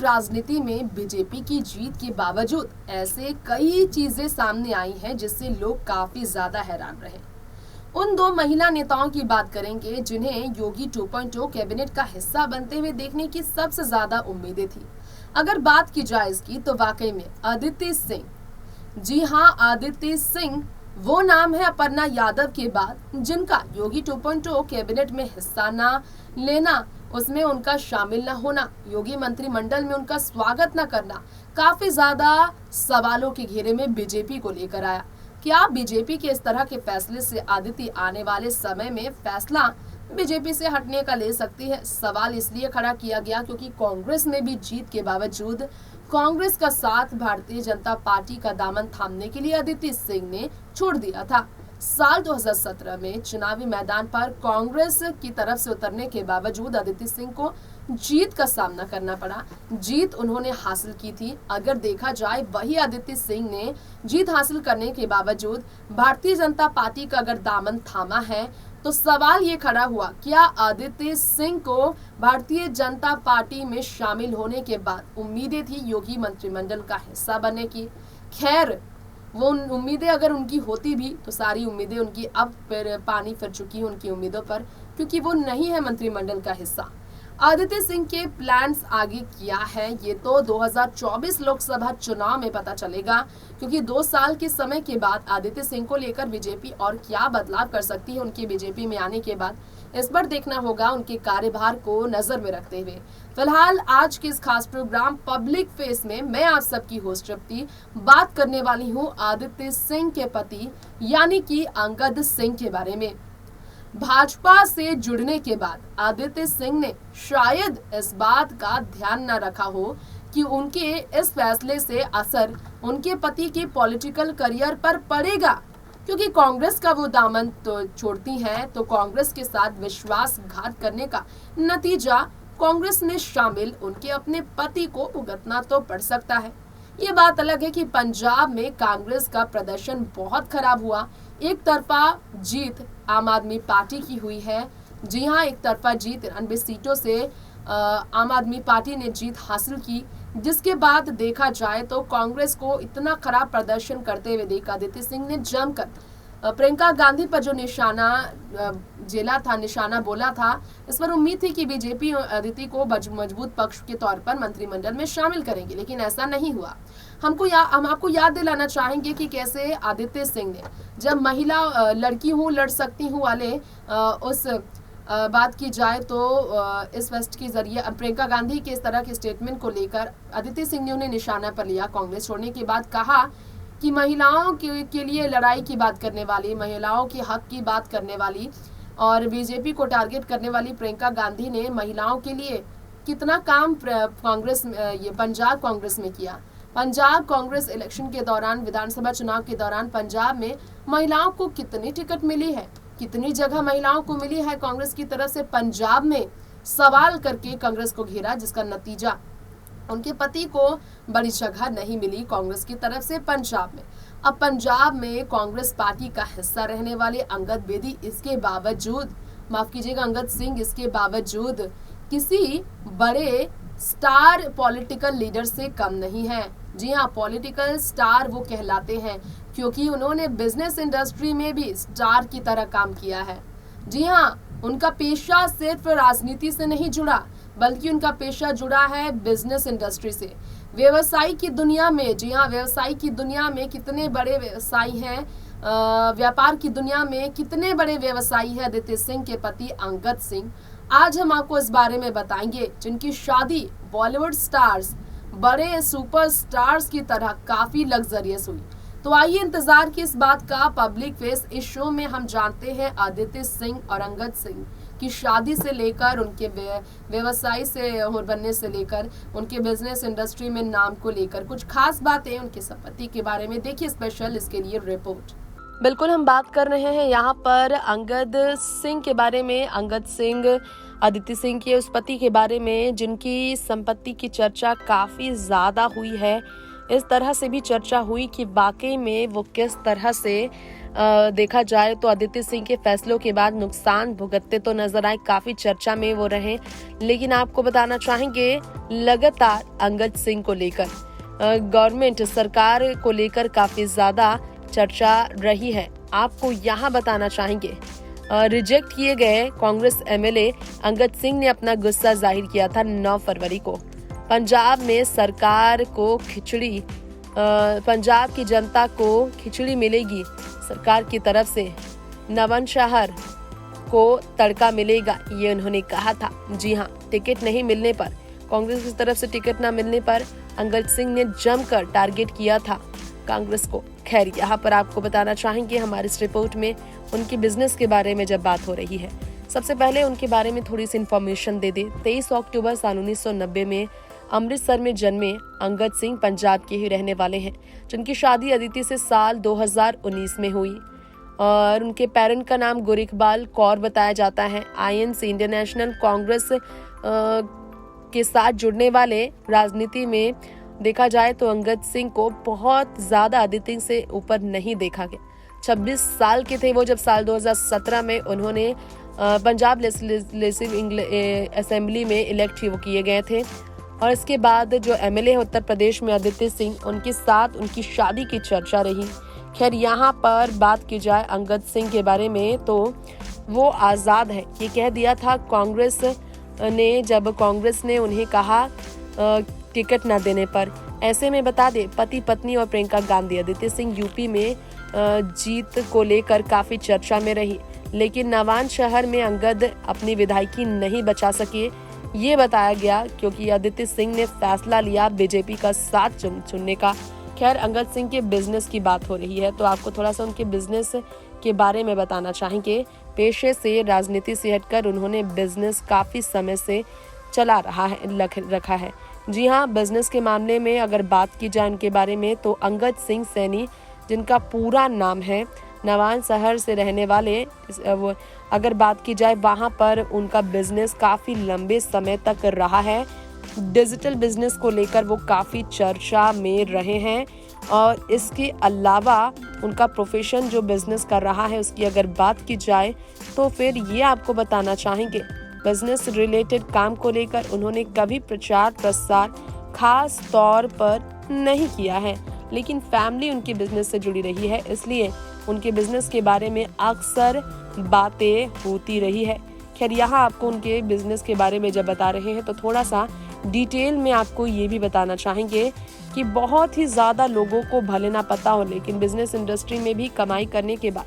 राजनीति में बीजेपी की जीत के बावजूद ऐसे कई चीजें सामने आई हैं जिससे लोग काफी ज्यादा हैरान रहे। उन दो महिला नेताओं की बात करेंगे जिन्हें योगी 2.0 कैबिनेट का हिस्सा बनते हुए देखने की सबसे ज्यादा उम्मीदें थी। अगर बात की जाए इसकी तो वाकई में अदिति सिंह, जी हाँ अदिति सिंह वो नाम है अपर्णा यादव के बाद जिनका योगी 2.0 कैबिनेट में हिस्सा न लेना, उसमें उनका शामिल न होना, योगी मंत्रिमंडल में उनका स्वागत न करना काफी ज्यादा सवालों के घेरे में बीजेपी को लेकर आया। क्या बीजेपी के इस तरह के फैसले से अदिति आने वाले समय में फैसला बीजेपी से हटने का ले सकती है? सवाल इसलिए खड़ा किया गया क्योंकि कांग्रेस में भी जीत के बावजूद कांग्रेस का साथ भारतीय जनता पार्टी का दामन थामने के लिए अदिति सिंह ने छोड़ दिया था। साल 2017 में चुनावी मैदान पर कांग्रेस की तरफ से उतरने के बावजूद अदिति सिंह को जीत का सामना करना पड़ा। जीत उन्होंने हासिल की थी। अगर देखा जाए वही अदिति सिंह ने जीत हासिल करने के बावजूद भारतीय जनता पार्टी का अगर दामन थामा है तो सवाल ये खड़ा हुआ, क्या अदिति सिंह को भारतीय जनता पार्टी में शामिल होने के बाद उम्मीदें थी योगी मंत्रिमंडल का हिस्सा बनने की? खैर वो उम्मीदें अगर उनकी होती भी तो सारी उम्मीदें उनकी अब फिर पानी फिर चुकी है उनकी उम्मीदों पर, क्योंकि वो नहीं है मंत्रिमंडल का हिस्सा। अदिति सिंह के प्लान्स आगे क्या है ये तो 2024 लोकसभा चुनाव में पता चलेगा, क्योंकि 2 साल के समय के बाद अदिति सिंह को लेकर बीजेपी और क्या बदलाव कर सकती है उनके बीजेपी में आने के बाद, इस पर देखना होगा उनके कार्यभार को नजर में रखते हुए। फिलहाल आज के इस खास प्रोग्राम पब्लिक फेस में मैं आप सबकी होस्ट तृप्ति बात करने वाली हूँ अदिति सिंह के पति यानी कि अंगद सिंह के बारे में। भाजपा से जुड़ने के बाद अदिति सिंह ने शायद इस बात का ध्यान न रखा हो कि उनके इस फैसले से असर उनके पति के पॉलिटिकल करियर पर पड़ेगा, क्योंकि कांग्रेस का वो दामन तो छोड़ती हैं तो कांग्रेस के साथ विश्वासघात करने का नतीजा कांग्रेस में शामिल उनके अपने पति को भुगतना तो पड़ सकता है। ये बात अलग है कि पंजाब में कांग्रेस का प्रदर्शन बहुत खराब हुआ। एक तरफा जीत आम आदमी पार्टी की हुई है। जी हाँ, एक तरफा जीत 93 सीटों से आम आदमी पार्टी ने जीत हासिल की, जिसके बाद देखा जाए तो कांग्रेस को इतना खराब प्रदर्शन करते हुए देखा अदिति सिंह ने जमकर प्रियंका गांधी पर जो निशाना जेला था, निशाना बोला था, इस पर उम्मीद थी कि बीजेपी अदिति को मजबूत पक्ष के तौर पर मंत्रिमंडल में शामिल करेंगे, लेकिन ऐसा नहीं हुआ। हम आपको याद दिलाना चाहेंगे कि कैसे अदिति सिंह ने जब महिला लड़की हूँ लड़ सकती हूँ वाले उस बात की जाए तो इस वेस्ट के जरिए प्रियंका गांधी के इस तरह के स्टेटमेंट को लेकर अदिति सिंह ने उन्हें निशाना पर लिया। कांग्रेस छोड़ने के बाद कहा कि महिलाओं के लिए लड़ाई की बात करने वाली, महिलाओं के हक की बात करने वाली और बीजेपी को टारगेट करने वाली प्रियंका गांधी ने महिलाओं के लिए कितना काम कांग्रेस ये पंजाब कांग्रेस में किया। पंजाब कांग्रेस इलेक्शन के दौरान, विधानसभा चुनाव के दौरान पंजाब में महिलाओं को कितनी टिकट मिली है, कितनी जगह महिलाओं को मिली है कांग्रेस की तरफ से, पंजाब में सवाल करके कांग्रेस को घेरा, जिसका नतीजा उनके पति को बड़ी जगह नहीं मिली कांग्रेस की तरफ से पंजाब में। अब पंजाब में कांग्रेस पार्टी का हिस्सा रहने वाले अंगद बेदी इसके बावजूद, माफ कीजिएगा अंगद सिंह, इसके बावजूद किसी बड़े स्टार पॉलिटिकल लीडर से कम नहीं है। जी हाँ, पॉलिटिकल स्टार वो कहलाते हैं क्योंकि उन्होंने बिजनेस इंडस्ट्री में भी स्टार की तरह काम किया है। जी हाँ, उनका पेशा सिर्फ राजनीति से नहीं जुड़ा बल्कि उनका पेशा जुड़ा है बिजनेस इंडस्ट्री से, व्यवसाय की दुनिया में। जी हाँ, व्यवसाय की दुनिया में कितने बड़े व्यवसायी हैं, व्यापार की दुनिया में कितने बड़े व्यवसायी हैं अदिति सिंह के पति अंगद सिंह। आज हम आपको इस बारे में बताएंगे जिनकी शादी बॉलीवुड स्टार्स, बड़े सुपर स्टार्स की तरह काफी लग्जरियस हुई। तो आइए इंतजार की इस बात का पब्लिक फेस इस शो में हम जानते हैं अदिति सिंह और अंगद सिंह की शादी से लेकर उनके व्यवसाय से बनने से लेकर उनके बिजनेस इंडस्ट्री में नाम को लेकर कुछ खास बातें उनके संपत्ति के बारे में। देखिए स्पेशल इसके लिए रिपोर्ट। बिल्कुल हम बात कर रहे हैं यहाँ पर अंगद सिंह के बारे में। अंगद सिंह अदिति सिंह के उस पति के बारे में जिनकी संपत्ति की चर्चा काफी ज्यादा हुई है। इस तरह से भी चर्चा हुई कि वाकई में वो किस तरह से देखा जाए तो आदित्य सिंह के फैसलों के बाद नुकसान भुगतते तो नजर आए, काफी चर्चा में वो रहे। लेकिन आपको बताना चाहेंगे लगातार अंगद सिंह को लेकर गवर्नमेंट सरकार को लेकर काफी ज्यादा चर्चा रही है। आपको यहाँ बताना चाहेंगे रिजेक्ट किए गए कांग्रेस एमएलए अंगद सिंह ने अपना गुस्सा जाहिर किया था 9 फरवरी को। पंजाब में सरकार को पंजाब की जनता को खिचड़ी मिलेगी, सरकार की तरफ से नवांशहर को तड़का मिलेगा, ये उन्होंने कहा था। जी हाँ, टिकट नहीं मिलने पर, कांग्रेस की तरफ से टिकट न मिलने पर अंगद सिंह ने जमकर टारगेट किया था कांग्रेस को। खैर, यहाँ पर आपको बताना चाहेंगे हमारी इस रिपोर्ट में उनके बिजनेस के बारे में जब बात हो रही है, सबसे पहले उनके बारे में थोड़ी सी इन्फॉर्मेशन दे दे। 23 अक्टूबर सन 1990 में अमृतसर में जन्मे अंगद सिंह पंजाब के ही रहने वाले हैं, जिनकी शादी अदिति से साल 2019 में हुई और उनके पेरेंट का नाम गुरिकबाल कौर बताया जाता है। आईएनसी इंडियन नेशनल कांग्रेस के साथ जुड़ने वाले राजनीति में देखा जाए तो अंगद सिंह को बहुत ज्यादा आदित्य से ऊपर नहीं देखा गया। 26 साल के थे वो जब साल 2017 में उन्होंने पंजाब लेजिस्लेटिव असेंबली में इलेक्ट किए गए थे। और इसके बाद जो एमएलए है उत्तर प्रदेश में आदित्य सिंह, उनके साथ उनकी शादी की चर्चा रही। खैर, यहाँ पर बात की जाए अंगद सिंह के बारे में तो वो आज़ाद है, ये कह दिया था कांग्रेस ने जब कांग्रेस ने उन्हें कहा टिकट न देने पर। ऐसे में बता दे, पति पत्नी और प्रियंका गांधी आदित्य सिंह यूपी में जीत को लेकर काफी चर्चा में रही, लेकिन नवांशहर में अंगद अपनी विधायकी नहीं बचा सके। ये बताया गया क्योंकि आदित्य सिंह ने फैसला लिया बीजेपी का साथ चुनने का। खैर, अंगद सिंह के बिजनेस की बात हो रही है तो आपको थोड़ा सा उनके बिजनेस के बारे में बताना चाहेंगे। पेशे से, राजनीति से हटकर उन्होंने बिजनेस काफी समय से चला रखा है। जी हाँ, बिजनेस के मामले में अगर बात की जाए उनके बारे में तो अंगद सिंह सैनी, जिनका पूरा नाम है, नवांशहर से रहने वाले, अगर बात की जाए वहाँ पर उनका बिजनेस काफ़ी लंबे समय तक रहा है। डिजिटल बिजनेस को लेकर वो काफ़ी चर्चा में रहे हैं और इसके अलावा उनका प्रोफेशन जो बिजनेस कर रहा है उसकी अगर बात की जाए तो फिर ये आपको बताना चाहेंगे बिजनेस रिलेटेड काम को लेकर उन्होंने कभी प्रचार प्रसार खास तौर पर नहीं किया है, लेकिन फैमिली उनके बिजनेस से जुड़ी रही है, इसलिए उनके बिजनेस के बारे में अक्सर बातें होती रही है। खैर, यहाँ आपको उनके बिजनेस के बारे में जब बता रहे हैं तो थोड़ा सा डिटेल में आपको ये भी बताना चाहेंगे कि बहुत ही ज़्यादा लोगों को भले ना पता हो, लेकिन बिजनेस इंडस्ट्री में भी कमाई करने के बाद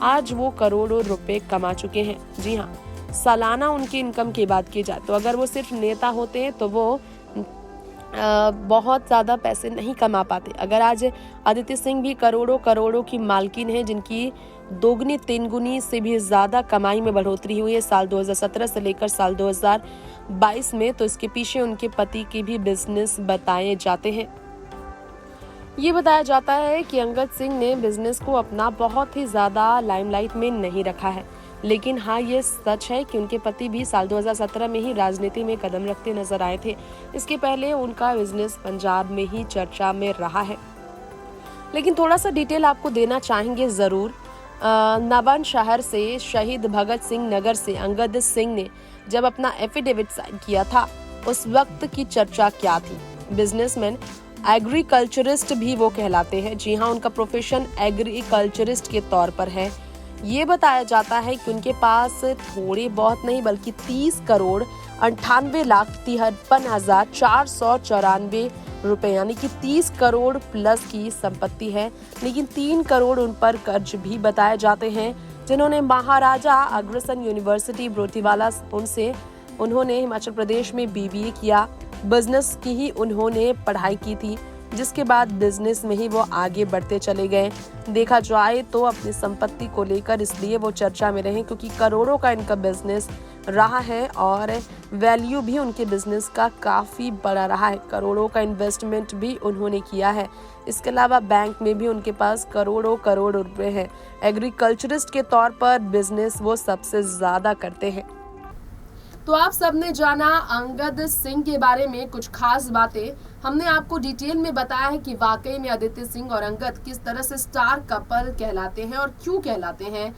आज वो करोड़ों रुपए कमा चुके हैं। जी हाँ, सालाना उनकी इनकम की बात की जाए तो अगर वो सिर्फ नेता होते हैं तो वो बहुत ज़्यादा पैसे नहीं कमा पाते। अगर आज आदित्य सिंह भी करोड़ों की मालकिन है, जिनकी दोगुनी तीन से भी ज़्यादा कमाई में बढ़ोतरी हुई है साल 2017 से लेकर साल 2022 में, तो इसके पीछे उनके पति के भी बिजनेस बताए जाते हैं। ये बताया जाता है कि अंगद सिंह ने बिजनेस को अपना बहुत ही ज़्यादा लाइमलाइट में नहीं रखा है, लेकिन हाँ, ये सच है कि उनके पति भी साल 2017 में ही राजनीति में कदम रखते नजर आए थे। इसके पहले उनका बिजनेस पंजाब में ही चर्चा में रहा है। लेकिन थोड़ा सा डिटेल आपको देना चाहेंगे ज़रूर। नवांशहर से शहीद भगत सिंह नगर से अंगद सिंह ने जब अपना एफिडेविट साइन किया था, उस वक्त की चर्चा क्या थी? बिजनेसमैन, एग्रीकल्चरिस्ट भी वो कहलाते हैं। जी हाँ, उनका प्रोफेशन एग्रीकल्चरिस्ट के तौर पर है। ये बताया जाता है कि उनके पास थोड़े बहुत नहीं बल्कि 30,58,53,494 रुपए यानी कि 30 करोड़ प्लस की संपत्ति है, लेकिन 3 करोड़ उन पर कर्ज भी बताए जाते हैं, जिन्होंने महाराजा अग्रसेन यूनिवर्सिटी ब्रोटीवाला उन्होंने हिमाचल प्रदेश में बीबीए किया। बिजनेस की ही उन्होंने पढ़ाई की थी, जिसके बाद बिजनेस में ही वो आगे बढ़ते चले गए। देखा जाए तो अपनी संपत्ति को लेकर इसलिए वो चर्चा में रहे क्योंकि करोड़ों का इनका बिजनेस रहा है और वैल्यू भी उनके बिजनेस का काफ़ी बड़ा रहा है। करोड़ों का इन्वेस्टमेंट भी उन्होंने किया है। इसके अलावा बैंक में भी उनके पास करोड़ रुपए हैं। एग्रीकल्चरिस्ट के तौर पर बिजनेस वो सबसे ज़्यादा करते हैं। तो आप सबने जाना अंगद सिंह के बारे में कुछ खास बातें। हमने आपको डिटेल में बताया है कि वाकई में आदित्य सिंह और अंगद किस तरह से स्टार कपल कहलाते हैं और क्यों कहलाते हैं।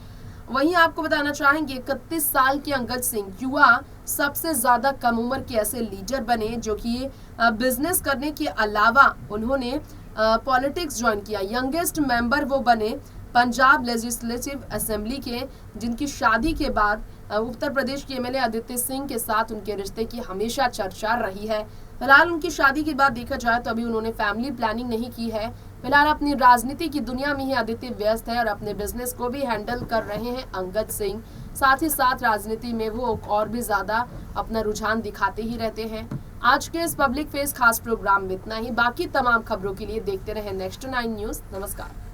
वहीं आपको बताना चाहेंगे 31 साल के अंगद सिंह युवा सबसे ज्यादा कम उम्र के ऐसे लीडर बने जो कि बिजनेस करने के अलावा उन्होंने पॉलिटिक्स ज्वाइन किया। यंगेस्ट मेंबर वो बने पंजाब लेजिस्लेटिव असेंबली के, जिनकी शादी के बाद उत्तर प्रदेश के एमएलए आदित्य सिंह के साथ उनके रिश्ते की हमेशा चर्चा रही है। फिलहाल उनकी शादी के बाद देखा जाए तो अभी उन्होंने फैमिली प्लानिंग नहीं की है। फिलहाल अपनी राजनीति की दुनिया में ही आदित्य व्यस्त है और अपने बिजनेस को भी हैंडल कर रहे हैं अंगद सिंह। साथ ही साथ राजनीति में वो और भी ज्यादा अपना रुझान दिखाते ही रहते हैं। आज के इस पब्लिक फेस खास प्रोग्राम में इतना ही। बाकी तमाम खबरों के लिए देखते रहे नेक्स्ट 9 न्यूज। नमस्कार।